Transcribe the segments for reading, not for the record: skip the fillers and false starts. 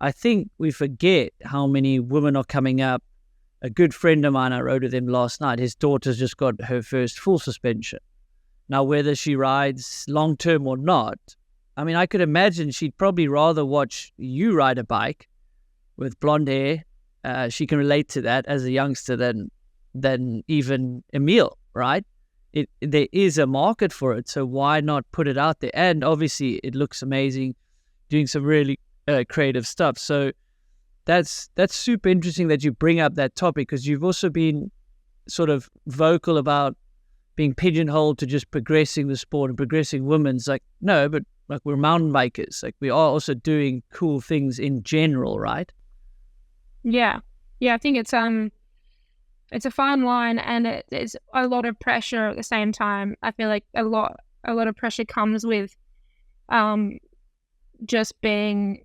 I think we forget how many women are coming up. A good friend of mine, I rode with him last night. His daughter's just got her first full suspension. Now, whether she rides long term or not, I mean, I could imagine she'd probably rather watch you ride a bike with blonde hair. She can relate to that as a youngster than even Emil, right? There is a market for it, so why not put it out there? And obviously, it looks amazing, doing some really creative stuff. So that's super interesting that you bring up that topic, because you've also been sort of vocal about being pigeonholed to just progressing the sport and progressing women's. Like, no, but like, we're mountain bikers. Like, we are also doing cool things in general, right? Yeah. I think it's a fine line, and it's a lot of pressure at the same time. I feel like a lot of pressure comes with just being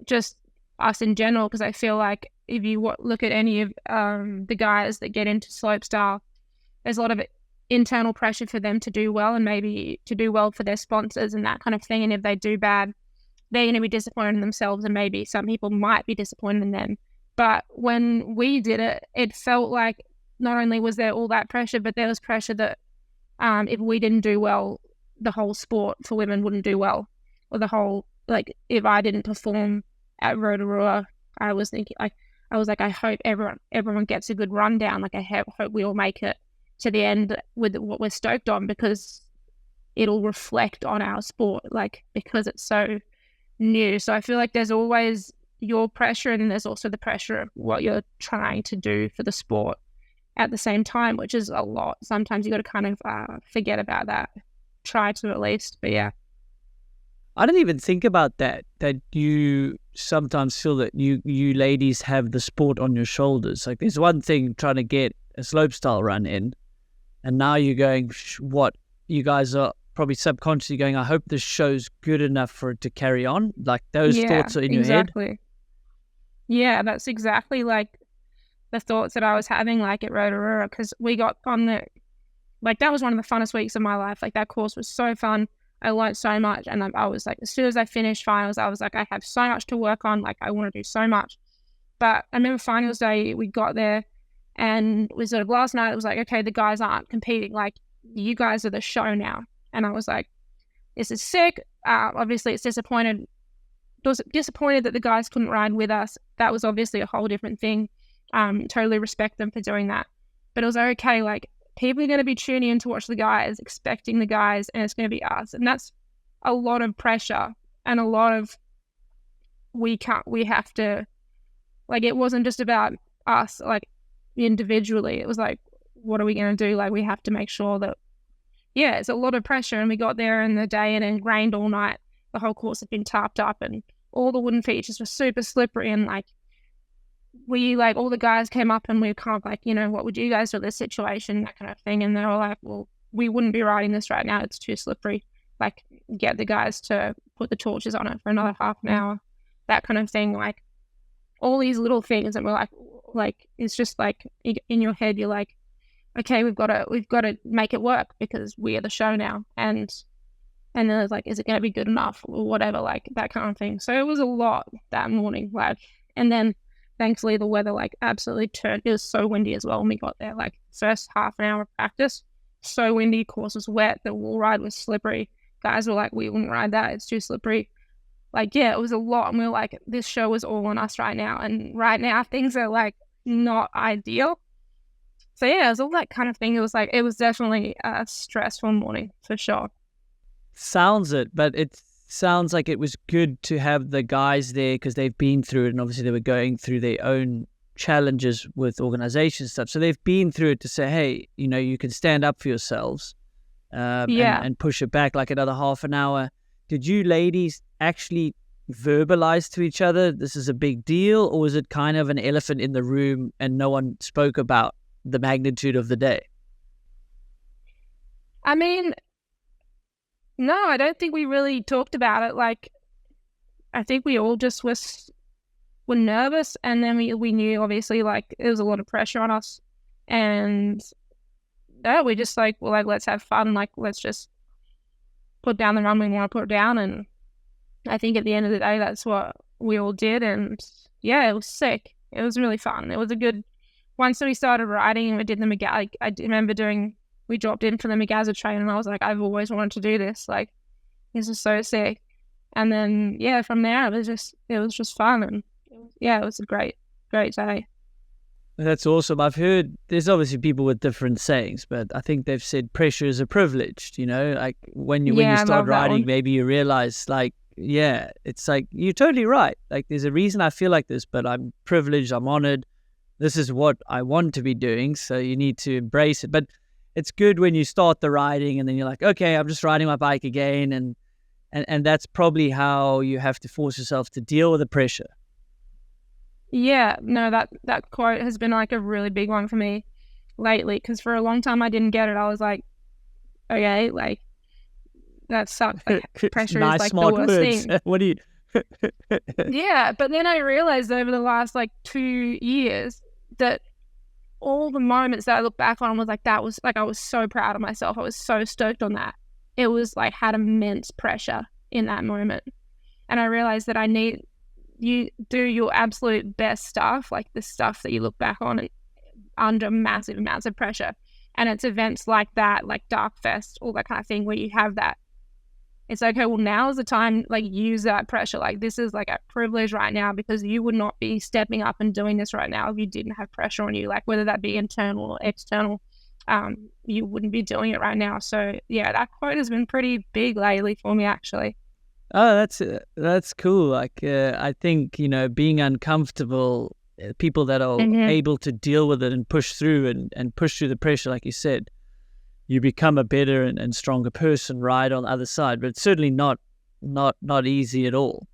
just us in general, because I feel like if you look at any of the guys that get into slopestyle, there's a lot of internal pressure for them to do well, and maybe to do well for their sponsors and that kind of thing. And if they do bad, they're going to be disappointed in themselves, and maybe some people might be disappointed in them. But when we did it, it felt like not only was there all that pressure, but there was pressure that if we didn't do well, the whole sport for women wouldn't do well. Or the whole, like, if I didn't perform at Rotorua, I was thinking, I hope everyone gets a good rundown. Like, I hope we all make it to the end with what we're stoked on, because it'll reflect on our sport, like, because it's so new. So I feel like there's always your pressure, and there's also the pressure of what you're trying to do for the sport at the same time, which is a lot. Sometimes you got to kind of forget about that, try to at least. But yeah, I didn't even think about that you sometimes feel that you ladies have the sport on your shoulders. Like, there's one thing trying to get a slopestyle run in, and now you're going, what, you guys are probably subconsciously going, I hope this show's good enough for it to carry on. Like, those thoughts are in your head. Yeah, that's exactly like the thoughts that I was having, like, at Rotorua, because we got on that was one of the funnest weeks of my life. Like, that course was so fun. I learned so much, and I was like, as soon as I finished finals, I was like, I have so much to work on. Like, I want to do so much. But I remember finals day, we got there, and we sort of last night, it was like, okay, the guys aren't competing. Like, you guys are the show now. And I was like, this is sick. Obviously, it's disappointed that the guys couldn't ride with us. That was obviously a whole different thing. Totally respect them for doing that. But it was okay. Like, people are going to be tuning in to watch the guys, expecting the guys, and it's going to be us. And that's a lot of pressure, and a lot of, we have to, like, it wasn't just about us, like, individually. It was like, what are we going to do? Like, we have to make sure that, yeah, it's a lot of pressure. And we got there in the day, and it rained all night. The whole course had been tarped up, and all the wooden features were super slippery. And like, all the guys came up, and we were kind of like, what would you guys do in this situation, that kind of thing. And they were like, well, we wouldn't be riding this right now. It's too slippery. Like, get the guys to put the torches on it for another half an hour, that kind of thing. Like, all these little things. And we're like, it's just like, in your head, you're like, okay, we've got to make it work, because we are the show now. And then it's like, is it going to be good enough, or whatever, like, that kind of thing. So it was a lot that morning, like, and then thankfully the weather, like, absolutely turned. It was so windy as well when we got there. Like, first half an hour of practice, so windy, course was wet, the wall ride was slippery. Guys were like, we wouldn't ride that, it's too slippery. Like, yeah, it was a lot, and we were like, this show is all on us right now. And right now things are like not ideal. So yeah, it was all that kind of thing. It was definitely a stressful morning for sure. Sounds it, but it sounds like it was good to have the guys there, because they've been through it, and obviously they were going through their own challenges with organization stuff. So they've been through it to say, hey, you can stand up for yourselves, and push it back like another half an hour. Did you ladies actually verbalize to each other, this is a big deal, or was it kind of an elephant in the room and no one spoke about the magnitude of the day? I mean, no, I don't think we really talked about it. Like, I think we all just were nervous, and then we knew, obviously, like, there was a lot of pressure on us, and yeah, we just like, well, like, let's have fun, like, let's just put down the run we want to put down, and I think at the end of the day, that's what we all did. And yeah, it was sick. It was really fun. It was a good, once we started riding and we did the remember we dropped in for the Magaza train and I was like, I've always wanted to do this. Like, this is so sick. And then, yeah, from there, it was just fun. And yeah, it was a great day. That's awesome. I've heard there's obviously people with different sayings, but I think they've said pressure is a privilege, like when you start riding, maybe you realize like, yeah, it's like, you're totally right. Like there's a reason I feel like this, but I'm privileged, I'm honored. This is what I want to be doing. So you need to embrace it. But it's good when you start the riding and then you're like, okay, I'm just riding my bike again. And that's probably how you have to force yourself to deal with the pressure. Yeah, no, that quote has been like a really big one for me lately, because for a long time I didn't get it. I was like, okay, like that sucks. Like pressure nice, is like smart the worst words. thing. What do you? Yeah, but then I realized over the last like 2 years that all the moments that I look back on was like, that was like, I was so proud of myself. I was so stoked on that. It was like had immense pressure in that moment. And I realized that you do your absolute best stuff, like the stuff that you look back on under massive amounts of pressure. And it's events like that, like Dark Fest, all that kind of thing, where you have that. It's okay, well, now is the time, like, use that pressure. Like, this is like a privilege right now, because you would not be stepping up and doing this right now if you didn't have pressure on you, like whether that be internal or external. You wouldn't be doing it right now. So yeah, that quote has been pretty big lately for me, actually. Oh, that's cool. Like, I think, being uncomfortable, people that are able to deal with it and push through and push through the pressure, like you said, you become a better and stronger person right on the other side. But it's certainly not easy at all.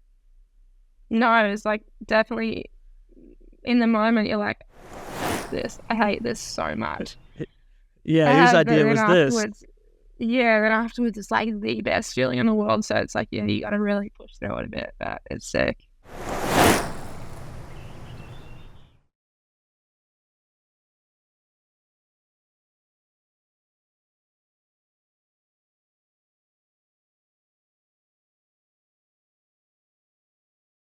No, it's like definitely in the moment you're like, I hate this so much. Yeah, whose idea was this? Yeah, then afterwards it's like the best feeling in the world. So it's like, yeah, you got to really push through it a bit. But it's sick.